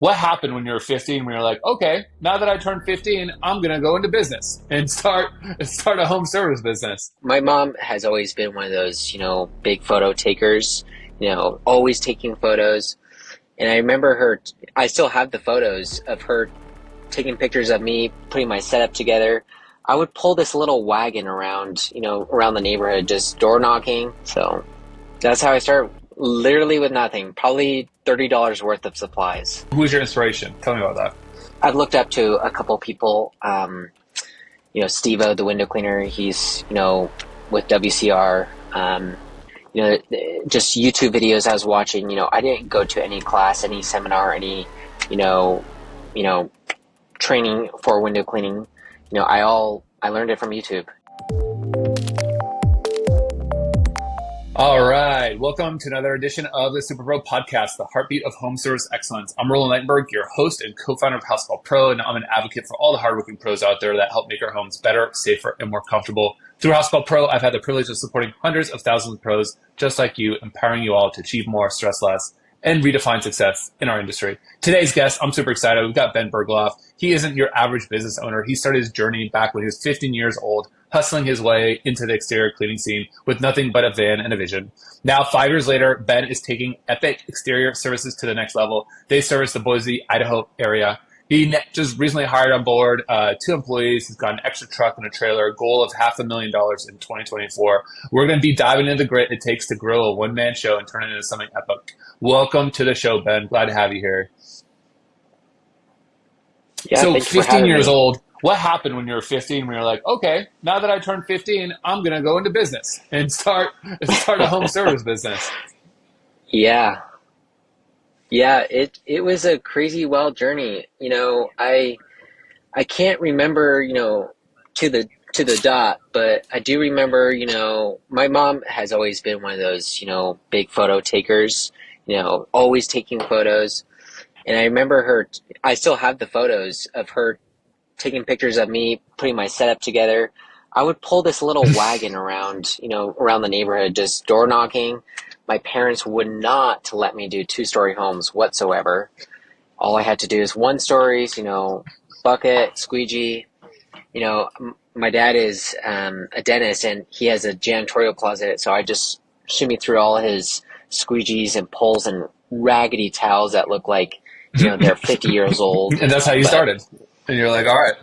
What happened when you were 15 when you're like, okay, now that I turned 15, I'm going to go into business and start a home service business? My mom has always been one of those, big photo takers, always taking photos. And I remember I still have the photos of her taking pictures of me putting my setup together. I would pull this little wagon around the neighborhood, just door knocking. So that's how I started, literally with nothing, probably $30 worth of supplies. Who's your inspiration? Tell me about that. I've looked up to a couple people, Steve-O, the window cleaner, he's, with WCR, just YouTube videos I was watching. I didn't go to any class, any seminar, any, training for window cleaning. I learned it from YouTube. All right. Welcome to another edition of the Superpro Podcast, the heartbeat of home service excellence. I'm Roland Ligtenberg, your host and co-founder of Housecall Pro, and I'm an advocate for all the hardworking pros out there that help make our homes better, safer, and more comfortable. Through Housecall Pro, I've had the privilege of supporting hundreds of thousands of pros just like you, empowering you all to achieve more, stress less, and redefine success in our industry. Today's guest, I'm super excited. We've got Ben Bergloff. He isn't your average business owner. He started his journey back when he was 15 years old, hustling his way into the exterior cleaning scene with nothing but a van and a vision. Now, 5 years later, Ben is taking epic exterior services to the next level. They service the Boise, Idaho area. He just recently hired on board 2 employees. He's got an extra truck and a trailer, a goal of $500,000 in 2024. We're going to be diving into the grit it takes to grow a one-man show and turn it into something epic. Welcome to the show, Ben. Glad to have you here. Yeah, so thanks for 15 having years me. old, what happened when you were 15 when you're like, okay, now that I turned 15, I'm going to go into business and start a home service business? Yeah. Yeah, it was a crazy wild journey. I can't remember, to the dot, but I do remember, my mom has always been one of those, big photo takers, always taking photos. And I remember I still have the photos of her taking pictures of me putting my setup together. I would pull this little wagon around the neighborhood, just door knocking. My parents would not let me do 2-story homes whatsoever. All I had to do is 1-stories, bucket, squeegee. My dad is a dentist and he has a janitorial closet, so I just shimmy through all his squeegees and pulls and raggedy towels that look like, they're 50 years old. And that's how you started. And you're like, all right,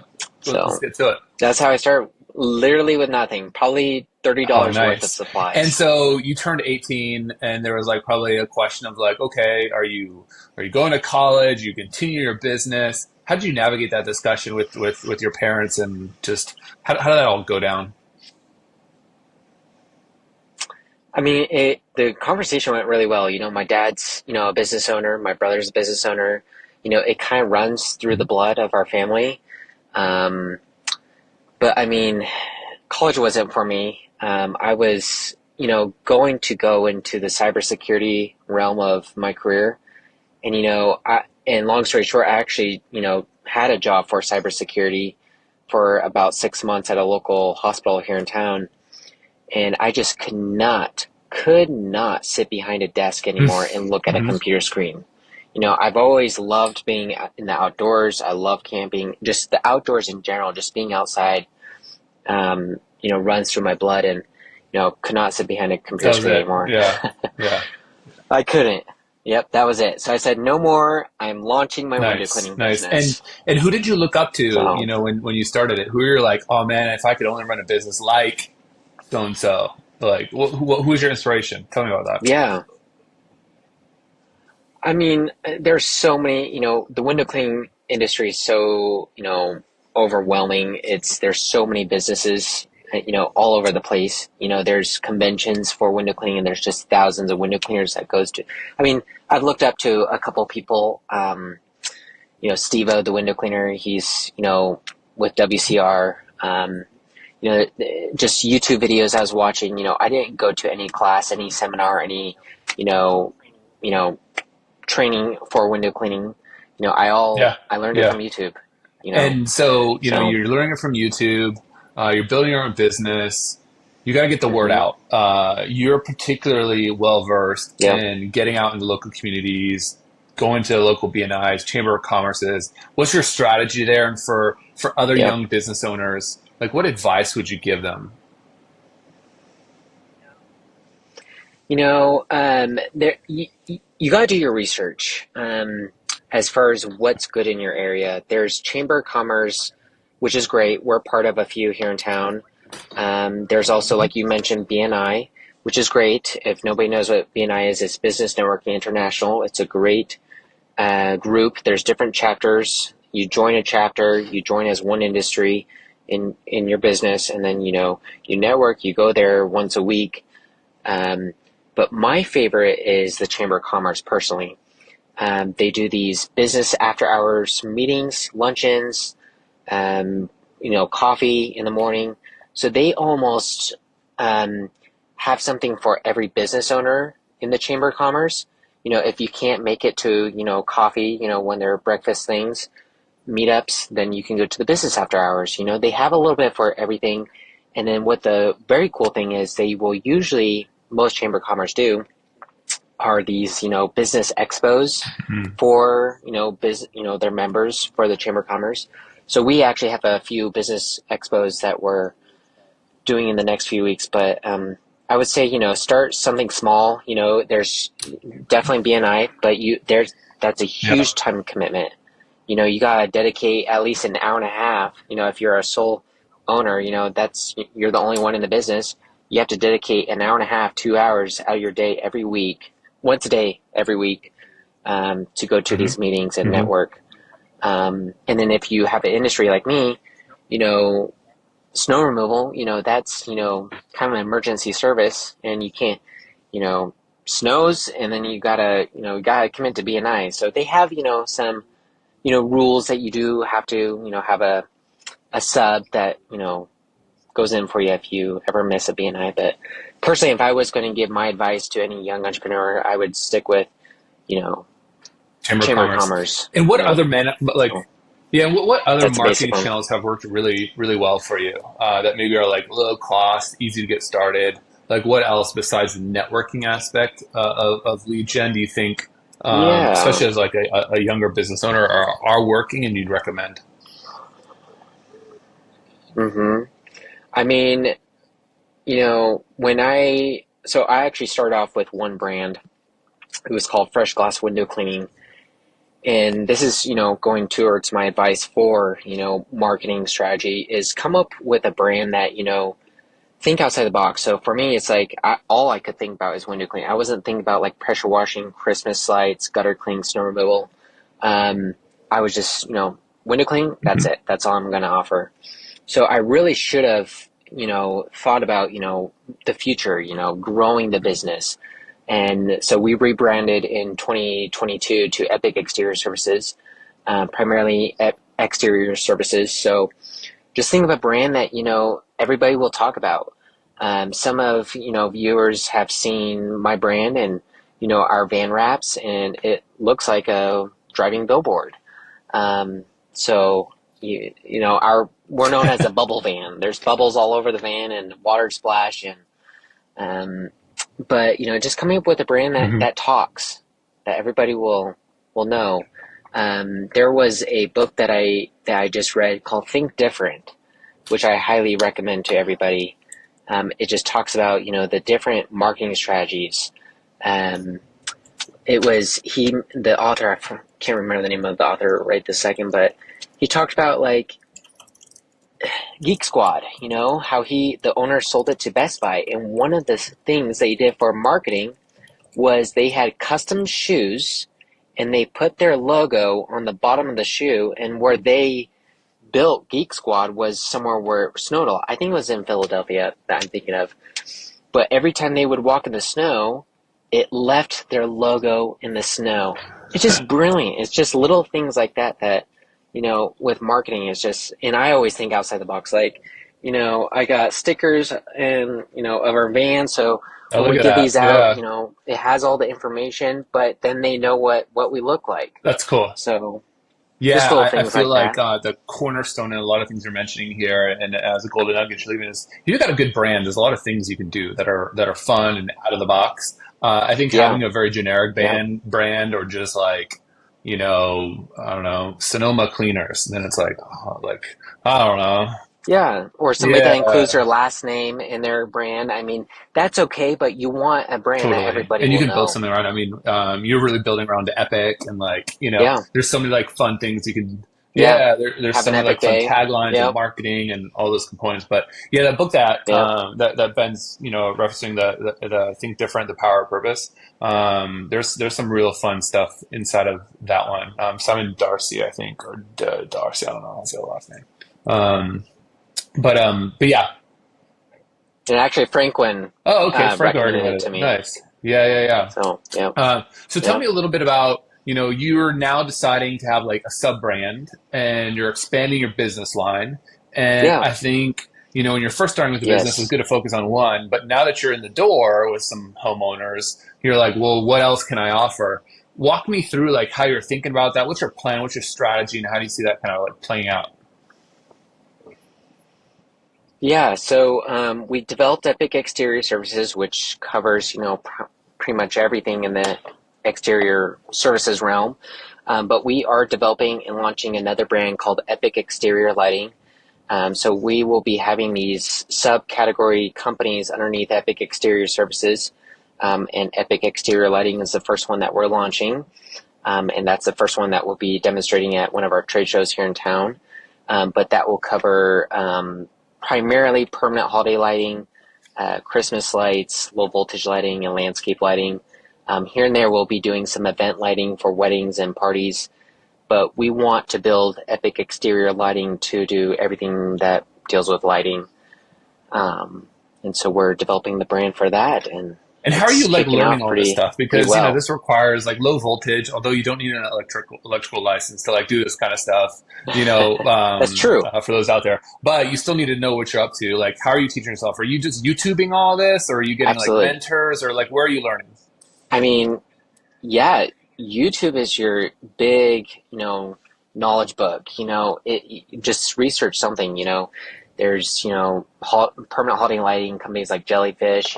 let's get to it. That's how I started, literally with nothing, probably $30 worth of supplies. And so you turned 18 and there was like probably a question of like, okay, are you going to college? You continue your business? How did you navigate that discussion with your parents, and just how did that all go down? I mean, the conversation went really well. My dad's, a business owner. My brother's a business owner. It kind of runs through the blood of our family. But I mean, college wasn't for me. I was, going to go into the cybersecurity realm of my career. And, and long story short, I actually, had a job for cybersecurity for about 6 months at a local hospital here in town. And I just could not sit behind a desk anymore and look at a computer screen. I've always loved being in the outdoors. I love camping, just the outdoors in general, just being outside, runs through my blood, and, could not sit behind a computer screen anymore. Yeah. Yeah. I couldn't. Yep, that was it. So I said, no more. I'm launching my window cleaning business. And who did you look up to, So, when you started it? Who were you like, oh man, if I could only run a business like so-and-so? Like, who's your inspiration? Tell me about that. yeah. I mean, there's so many, the window cleaning industry is so, overwhelming. There's so many businesses, all over the place. There's conventions for window cleaning and there's just thousands of window cleaners that goes to. I mean, I've looked up to a couple people, Steve-O, the window cleaner, he's, with WCR, just YouTube videos I was watching. I didn't go to any class, any seminar, any, training for window cleaning. I learned it from YouTube. And so, you're learning it from YouTube. You're building your own business. You got to get the word out. You're particularly well versed in getting out into local communities, going to local BNIs, Chamber of Commerce's. What's your strategy there? And for other Yep. young business owners, like what advice would you give them? You got to do your research as far as what's good in your area. There's Chamber of Commerce, which is great. We're part of a few here in town. There's also, like you mentioned, BNI, which is great. If nobody knows what BNI is, it's Business Networking International. It's a great group. There's different chapters. You join a chapter, you join as one industry in your business, and then, you network, you go there once a week. But my favorite is the Chamber of Commerce personally. They do these business after hours meetings, luncheons, coffee in the morning. So they almost have something for every business owner in the Chamber of Commerce. If you can't make it to, coffee, when they're breakfast things, meetups, then you can go to the business after hours. They have a little bit for everything. And then what the very cool thing is, they will usually, most Chamber of Commerce do, are these, business expos for, their members for the Chamber of Commerce. So we actually have a few business expos that we're doing in the next few weeks, but I would say, start something small. There's definitely BNI, but that's a huge time commitment. You gotta dedicate at least an hour and a half. If you're a sole owner, you're the only one in the business. You have to dedicate an hour and a half, 2 hours out of your day every week, once a day every week, to go to these meetings and network. And then if you have an industry like me, snow removal, that's, kind of an emergency service, and you can't, snows, and then you gotta commit to BNI. So they have, some, rules that you do have to, have a sub that, goes in for you if you ever miss a BNI. But personally, if I was going to give my advice to any young entrepreneur, I would stick with, Chamber of Commerce. And what other what other That's a basic marketing one. channels have worked really, really well for you that maybe are like low cost, easy to get started? Like what else besides the networking aspect of lead gen do you think, Yeah. especially as like a younger business owner, are working and you'd recommend? hmm I mean, so I actually started off with one brand. It was called Fresh Glass Window Cleaning. And this is, going towards my advice for, marketing strategy is come up with a brand that, think outside the box. So for me, it's like all I could think about is window cleaning. I wasn't thinking about like pressure washing, Christmas lights, gutter cleaning, snow removal. I was just, window cleaning, that's it. That's all I'm going to offer. So I really should have, thought about, the future, growing the business. And so we rebranded in 2022 to Epic Exterior Services, primarily exterior services. So just think of a brand that, everybody will talk about. Some of, viewers have seen my brand and, our van wraps, and it looks like a driving billboard. So, we're known as a bubble van. There's bubbles all over the van and water splash, and but just coming up with a brand that talks, that everybody will know. There was a book that I just read called Think Different, which I highly recommend to everybody. It just talks about the different marketing strategies. It was the author, I can't remember the name of the author right this second, but he talked about like Geek Squad, how the owner sold it to Best Buy. And one of the things they did for marketing was they had custom shoes and they put their logo on the bottom of the shoe, and where they built Geek Squad was somewhere where it snowed a lot. I think it was in Philadelphia that I'm thinking of. But every time they would walk in the snow, it left their logo in the snow. It's just brilliant. It's just little things like that, with marketing is just, and I always think outside the box. Like, I got stickers and, of our van. So Oh, when look we at get that. these out, Yeah, it has all the information, but then they know what we look like. that's cool. So just Yeah, little I things feel like like that. the cornerstone in a lot of things you're mentioning here, and as a golden nugget, you're leaving is you got a good brand. There's a lot of things you can do that are fun and out of the box. I think Yeah. having a very generic Yeah. brand or just like I don't know, Sonoma cleaners. And then it's like, oh, like, I don't know. Yeah, or somebody that includes Yeah, their last name in their brand. I mean, that's okay, but you want a brand that totally. everybody And you will can build know. something around. I mean, you're really building around the epic and like, Yeah, there's so many like fun things you can, yeah. there's Have so an many like epic fun day. taglines and Yep, marketing and all those components. But yeah, that book yep. that Ben's, referencing the Think Different, the Power of Purpose. There's some real fun stuff inside of that one. Simon Darcy, I think, or Darcy, I don't know, how to say the last name. Um, but yeah. And actually, Franklin Oh, okay. Frank already recommended read it to it. me. Nice. Yeah, yeah, yeah. So, yep, So tell yep, me a little bit about, you're now deciding to have like a sub brand and you're expanding your business line. And yeah, I think, when you're first starting with the business, it's yes. good to focus on one. But now that you're in the door with some homeowners, you're like, well, what else can I offer? Walk me through like how you're thinking about that. What's your plan? What's your strategy? And how do you see that kind of like playing out? Yeah, so we developed Epic Exterior Services, which covers, pretty much everything in the exterior services realm. But we are developing and launching another brand called Epic Exterior Lighting. So we will be having these subcategory companies underneath Epic Exterior Services. And Epic Exterior Lighting is the first one that we're launching. And that's the first one that we'll be demonstrating at one of our trade shows here in town. But that will cover primarily permanent holiday lighting, Christmas lights, low voltage lighting, and landscape lighting. Here and there, we'll be doing some event lighting for weddings and parties, but we want to build Epic Exterior Lighting to do everything that deals with lighting. And so we're developing the brand for that, and And how are you it's like taking learning off all this pretty stuff? pretty Because well. this requires like low voltage, although you don't need an electrical license to like do this kind of stuff. That's true. For those out there, but you still need to know what you're up to. Like, how are you teaching yourself? Are you just YouTubing all this, or are you getting like Absolutely. mentors, or like where are you learning? I mean, yeah, YouTube is your big, knowledge book. You just research something. There's, permanent holiday lighting companies like Jellyfish,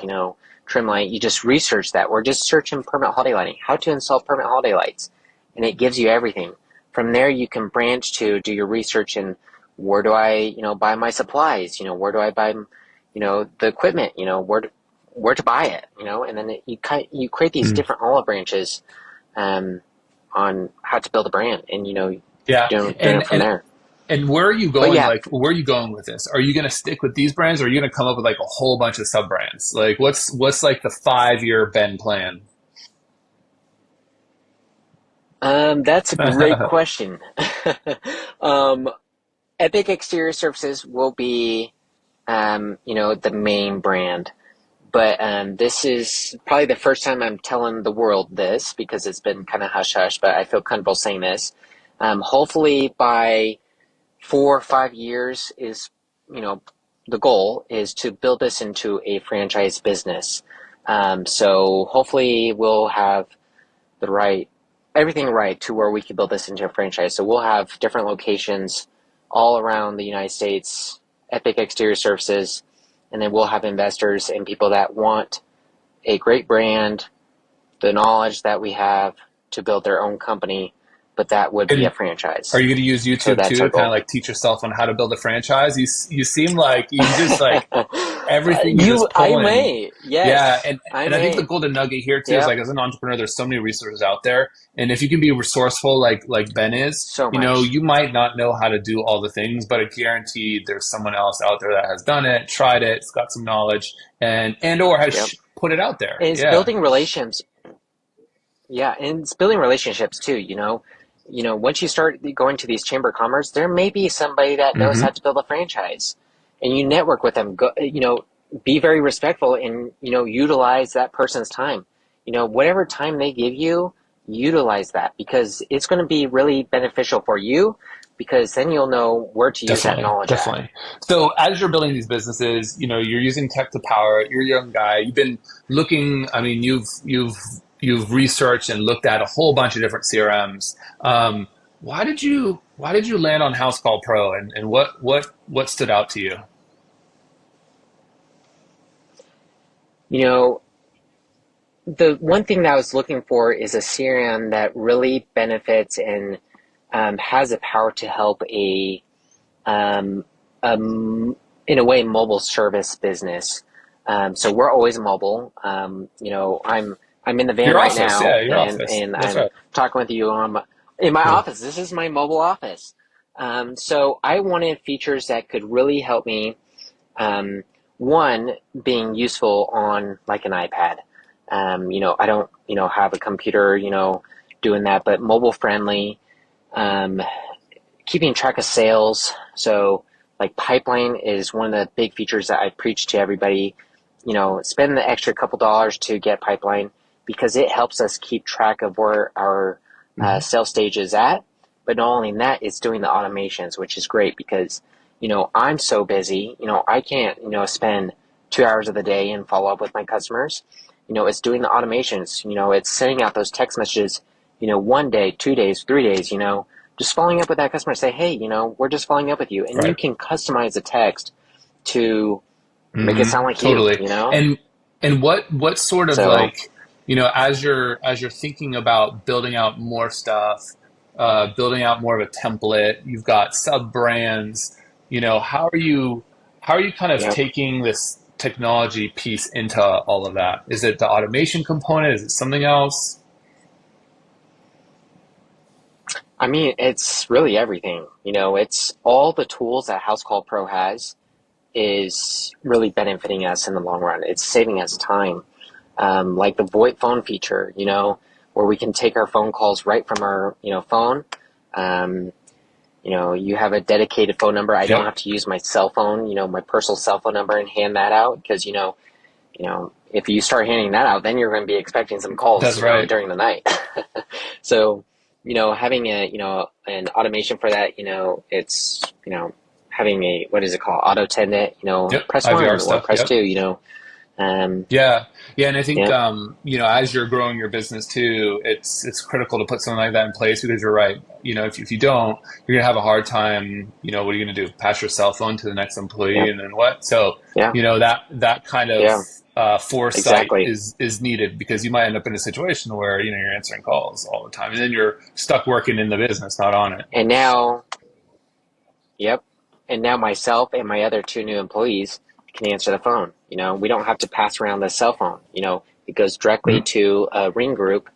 Trimlight. You just research that. We're just searching permanent holiday lighting, how to install permanent holiday lights, and it gives you everything. From there, you can branch to do your research and where do I, buy my supplies? Where do I buy, the equipment? Where to buy it? And then you create these different olive branches um, on how to build a brand, and Yeah, doing and it from and there. and where are you But going? yeah, Like, where are you going with this? Are you going to stick with these brands, or are you going to come up with like a whole bunch of sub brands? Like, what's like the 5 year Ben plan? that's a great question. um, Epic Exterior Services will be, the main brand. But this is probably the first time I'm telling the world this because it's been kind of hush hush, but I feel comfortable saying this. Hopefully by 4 or 5 years is, you know, the goal is to build this into a franchise business. So hopefully we'll have the right, everything right to where we can build this into a franchise. So we'll have different locations all around the United States, Epic Exterior Services, and then we'll have investors and people that want a great brand, the knowledge that we have to build their own company, but that would be a And are franchise. you going to use So YouTube that's too our to kind of goal. like teach yourself on how to build a franchise? You seem like you just like everything you just I pull in. may. Yeah, Yes, I and I think the may. golden nugget here too is Yep, like as an entrepreneur, there's so many resources out there, and if you can be resourceful like Ben is, so much. you might not know how to do all the things, but I guarantee there's someone else out there that has done it, tried it, it's got some knowledge, and or has Yep. put it out there. And it's Yeah. building relationships. Yeah, and it's building relationships too, once you start going to these chamber of commerce, there may be somebody that knows how Hmm. to build a franchise, and you network with them. Go, be very respectful and utilize that person's time. Whatever time they give you, utilize that because it's going to be really beneficial for you because then you'll know where to use that Definitely, knowledge at. definitely. So as you're building these businesses, you're using tech to power it. You're a young guy. You've been looking. I mean, you've researched and looked at a whole bunch of different CRMs. Why did you land on House Call Pro, and what stood out to you? You know, the one thing that I was looking for is a CRM that really benefits and has the power to help um, in a way, mobile service business. So we're always mobile. I'm in the van Your right office, yeah, now, your and office. That's I'm right. talking with you in my Yeah. office. This is my mobile office. So I wanted features that could really help me. Um, One, being useful on like an iPad. I don't, have a computer, doing that, but mobile friendly. Um, Keeping track of sales. So like pipeline is one of the big features that I preach to everybody. Spend the extra couple dollars to get pipeline because it helps us keep track of where our Mhm. sales stage is at. But not only that, it's doing the automations, which is great because, I'm so busy, I can't, spend 2 hours of the day and follow up with my customers. It's doing the automations, it's sending out those text messages, one day, 2 days, 3 days, just following up with that customer, say, hey, we're just following up with you. And you Right. can customize the text to make it Hmm. sound like you, Totally. And what sort of So, like, as you're thinking about building out more stuff, building out more of a template, you've got sub brands, how are you kind of yep. taking this technology piece into all of that? Is it the automation component? Is it something else? I mean, it's really everything. It's all the tools that House Call Pro has is really benefiting us in the long run. It's saving us time. Like the VoIP phone feature, where we can take our phone calls right from our, phone. Um, you have a dedicated phone number. I don't Yep. have to use my cell phone, my personal cell phone number and hand that out because, if you start handing that out, then you're going to be expecting some calls, That's right. during the night. So, having an automation for that, it's, having a, what is it called? Auto attendant, Yep. press IVR one or stuff. press Yep. two, um, Yeah, yeah, and I think yeah, as you're growing your business too, it's critical to put something like that in place because you're right. If you don't, you're gonna have a hard time. What are you gonna do? Pass your cell phone to the next yeah, employee, and then what? So yeah, that kind of yeah, foresight exactly. is needed because you might end up in a situation where you're answering calls all the time, and then you're stuck working in the business, not on it. And now, yep. And now myself and my other two new employees can answer the phone. We don't have to pass around the cell phone. It goes directly Mhm. to a ring group,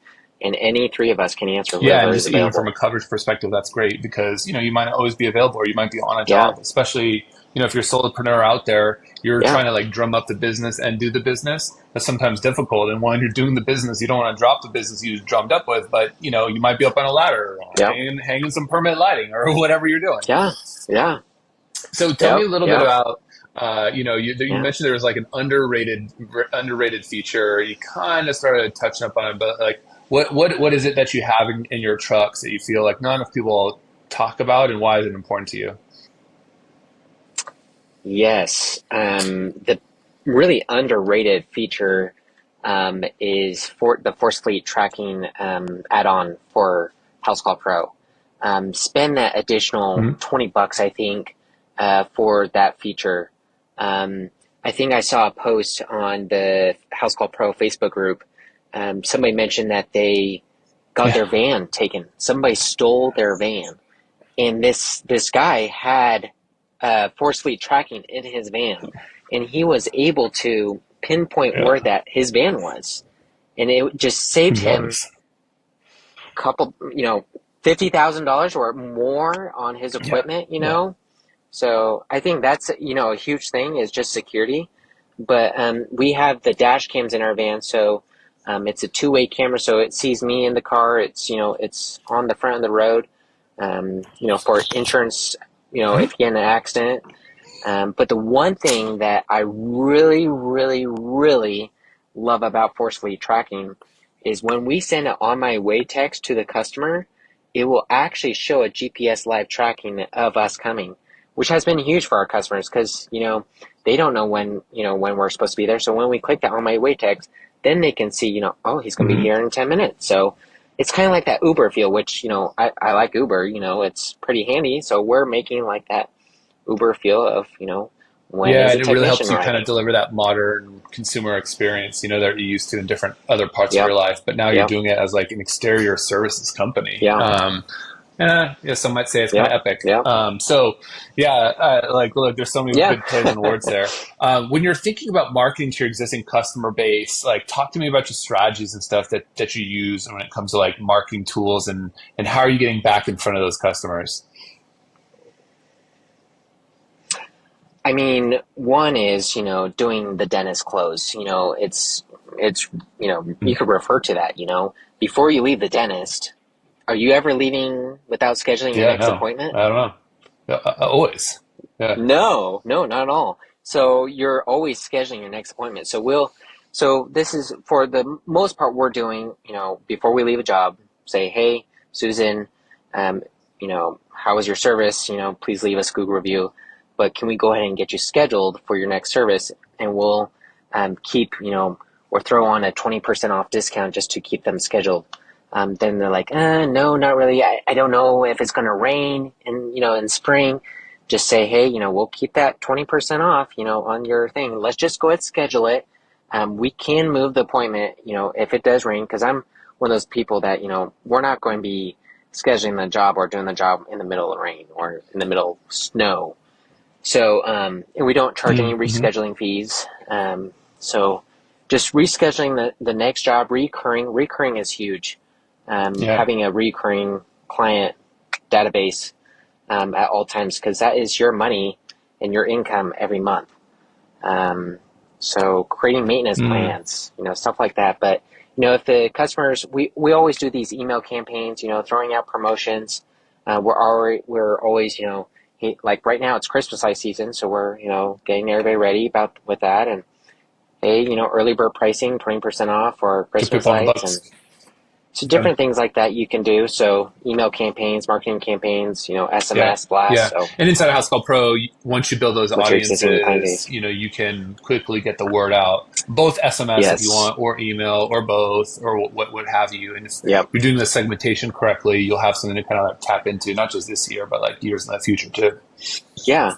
and any three of us can answer Yeah, and whoever is just even from available. a coverage perspective, that's great because you might not always be available or you might be on a Yeah, job, especially if you're a solopreneur out there, you're yeah, trying to like drum up the business and do the business. That's sometimes difficult. And when you're doing the business, you don't want to drop the business you drummed up with, but you might be up on a ladder, yep, hanging some permanent lighting or whatever you're doing. yeah, yeah, So tell me yep, a little bit yep, about, you yeah. mentioned there was like an underrated feature. You kind of started touching up on it, but like, what is it that you have in your trucks that you feel like not enough people talk about, and why is it important to you? Yes. The really underrated feature is for the Force Fleet tracking add-on for House Call Pro. Spend that additional Mhm. $20, I think, for that feature. Um, I think I saw a post on the House Call Pro Facebook group. Somebody mentioned that they got Yeah. their van taken. Somebody stole their van, and this guy had force fleet tracking in his van, and he was able to pinpoint Yeah. where that his van was, and it just saved him Nice. a couple, $50,000 or more on his Yeah. equipment. Yeah. So I think that's a huge thing is just security. But we have the dash cams in our van, so it's a two-way camera, so it sees me in the car. It's on the front of the road. For insurance, Mhm. if you get in an accident. But the one thing that I really, really, really love about Force Fleet tracking is when we send an on my way text to the customer, it will actually show a GPS live tracking of us coming, which has been huge for our customers because, they don't know when we're supposed to be there. So when we click that on my way text, then they can see, oh, he's going to be Mhm. here in 10 minutes. So it's kind of like that Uber feel, which, I like Uber, it's pretty handy. So we're making like that Uber feel of, When Yeah, is a and it really technician helps you kind of arriving? deliver that modern consumer experience, that you're used to in different other parts of your Yep. life. But now you're Yep. doing it as like an exterior services company. Yeah. Yeah, some might say it's kind of Yep. epic. Yep. Yeah, like, look, there's so many Yeah. good plays on words there. When you're thinking about marketing to your existing customer base, like, talk to me about your strategies and stuff that you use when it comes to like marketing tools, and how are you getting back in front of those customers? I mean, one is, doing the dentist close. It's, you could refer to that, before you leave the dentist. Are you ever leaving without scheduling your Yeah, next no, appointment? I don't know. Always. Yeah. No, no, not at all. So you're always scheduling your next appointment. So this is for the most part we're doing, before we leave a job, say, hey, Susan, um, how was your service? Please leave us a Google review. But can we go ahead and get you scheduled for your next service? And we'll keep, or throw on a 20% off discount just to keep them scheduled. Then they're like, no, not really. I don't know if it's going to rain in spring. Just say, hey, we'll keep that 20% off, on your thing. Let's just go ahead and schedule it. We can move the appointment, if it does rain, because I'm one of those people that, we're not going to be scheduling the job or doing the job in the middle of rain or in the middle of snow. So, and we don't charge any Mm-hmm. rescheduling fees. So just rescheduling the next job, recurring is huge. Yeah. Having a recurring client database at all times, because that is your money and your income every month. So creating maintenance Mm. plans, stuff like that. But, if the customers, we always do these email campaigns, throwing out promotions. We're always, like right now it's Christmas light season. So we're, getting everybody ready with that. And hey, early bird pricing, 20% off for Give Christmas people lights. $100. And so Yeah. different things like that you can do. So email campaigns, marketing campaigns, Yeah. SMS blasts. Yeah. So And inside of House Call Pro, once you build those with your existing client audiences, base. you can quickly get the word out, both SMS if you Yes. want, or email, or both, or what have you. And if Yep. you're doing the segmentation correctly, you'll have something to kind of like tap into, not just this year, but like years in the future too. Yeah.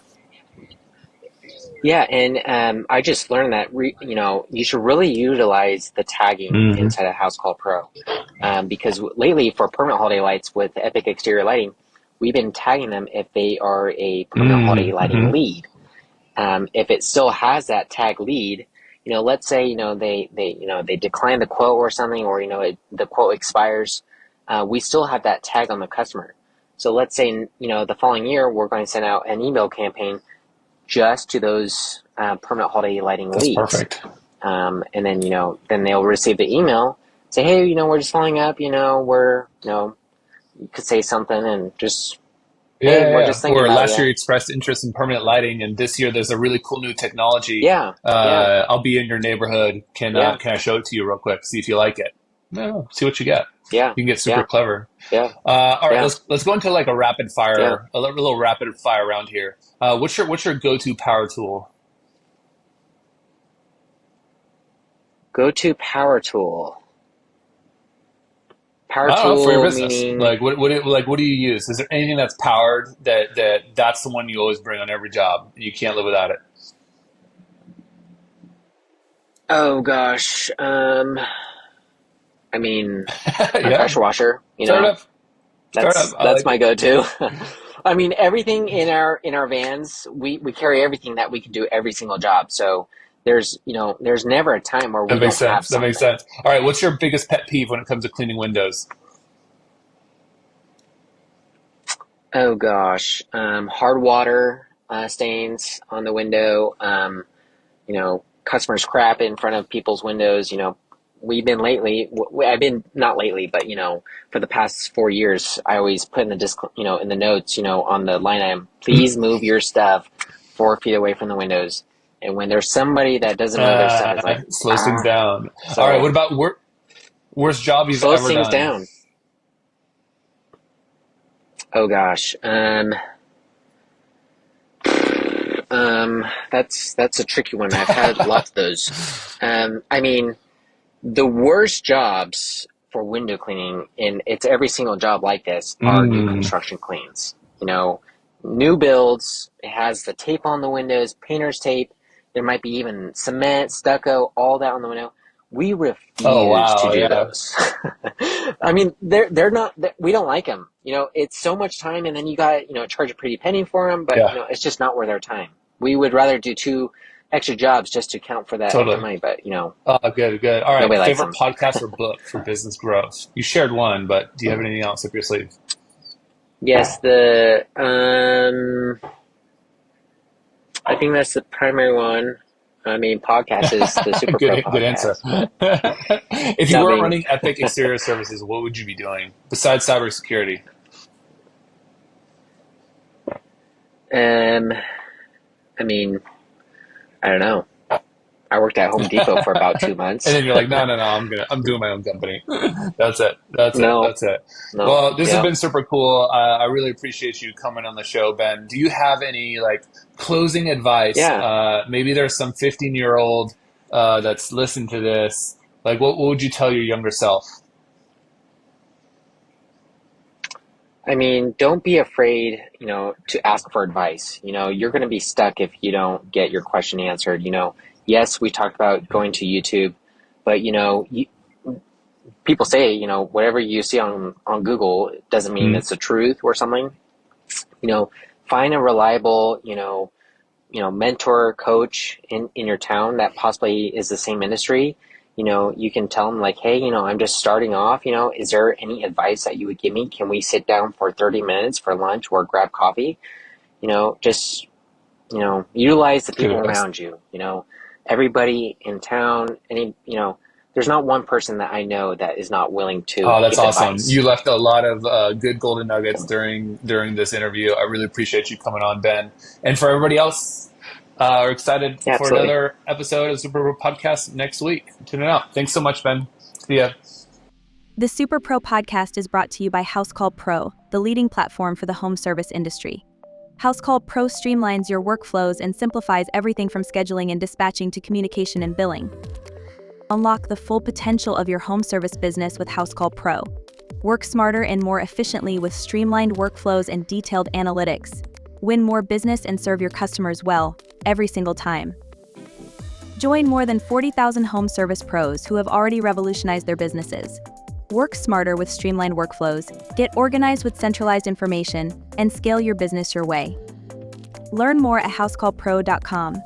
Yeah. And I just learned that, you should really utilize the tagging Mm-hmm. inside of House Call Pro. Because lately for permanent holiday lights with Epic Exterior Lighting, we've been tagging them if they are a permanent holiday lighting Mm-hmm. lead. If it still has that tag lead, let's say, they decline the quote or something, or, the quote expires, we still have that tag on the customer. So let's say, the following year, we're going to send out an email campaign just to those permanent holiday lighting That's leads. perfect. And then, then they'll receive the email, say, hey, we're just following up, we're, you could say something and just, Yeah, hey, yeah, we're yeah. just thinking Or about last year you. you expressed interest in permanent lighting, and this year there's a really cool new technology. Yeah. Yeah. I'll be in your neighborhood. Yeah. Can I show it to you real quick? See if you like it. No, see what you get. Yeah. You can get super Yeah. clever. Yeah. All right, Yeah. let's go into like Yeah. a little rapid fire round here. What's your go-to power tool? Go to power tool. Power I don't know, for your tool business. meaning, What do you use? Is there anything that's powered that's the one you always bring on every job? You can't live without it. oh gosh, I mean, my Yeah, pressure washer. fair enough. Fair enough. I That's like my it. go-to. I mean, everything in our vans, we carry everything that we can do every single job. So there's never a time where That we makes don't have sense. That makes something. sense. All right, what's your biggest pet peeve when it comes to cleaning windows? Oh gosh, hard water stains on the window. Customers crap in front of people's windows. We've been lately. I've been not lately, but for the past 4 years, I always put in the disc, in the notes, on the line item, please move your stuff 4 feet away from the windows. And when there's somebody that doesn't move their stuff, it's like Slows things down. All right, so what about worst job you've slows ever things done? down. Oh gosh, that's a tricky one. I've had lots of those. I mean, the worst jobs for window cleaning, and it's every single job like this, are new Mm, construction cleans. new builds. It has the tape on the windows, painter's tape. There might be even cement, stucco, all that on the window. We Oh, refuse to wow. do Yeah. those. I mean, they're not. We don't like them. It's so much time, and then you got charge a pretty penny for them, but Yeah. it's just not worth our time. We would rather do 2 extra jobs just to count for that extra Totally. money, but Oh, good, good. All right. nobody likes Favorite them. podcast or book for business growth? You shared one, but do you have anything else up your sleeve? Yes, I think that's the primary one. I mean, podcast is the Superpro Good answer. Podcast. If you weren't Dubbing. running Epic Exterior Services, what would you be doing besides cybersecurity? I mean, I don't know. I worked at Home Depot for about 2 months. And then you're like, no, I'm doing my own company. That's it. That's it. No, That's it. no, Well, this has yeah, been super cool. I really appreciate you coming on the show, Ben. Do you have any closing advice? yeah. Maybe there's some 15-year-old that's listened to this. What would you tell your younger self? I mean, don't be afraid, to ask for advice. You're going to be stuck if you don't get your question answered. Yes, we talked about going to YouTube, but people say, whatever you see on Google doesn't mean it's the truth or something. Find a reliable, mentor, coach in your town that possibly is the same industry. You can tell them hey, I'm just starting off, is there any advice that you would give me? Can we sit down for 30 minutes for lunch or grab coffee? Just, utilize the Good people advice. around you, everybody in town, there's not one person that I know that is not willing to Oh, that's give awesome. advice. You left a lot of good golden nuggets during this interview. I really appreciate you coming on, Ben. And for everybody else, are excited Yeah, for absolutely. another episode of Superpro Podcast next week. Tune it out. Thanks so much, Ben. See ya. The Superpro Podcast is brought to you by Housecall Pro, the leading platform for the home service industry. Housecall Pro streamlines your workflows and simplifies everything from scheduling and dispatching to communication and billing. Unlock the full potential of your home service business with Housecall Pro. Work smarter and more efficiently with streamlined workflows and detailed analytics. Win more business and serve your customers well, every single time. Join more than 40,000 home service pros who have already revolutionized their businesses. Work smarter with streamlined workflows, get organized with centralized information, and scale your business your way. Learn more at housecallpro.com.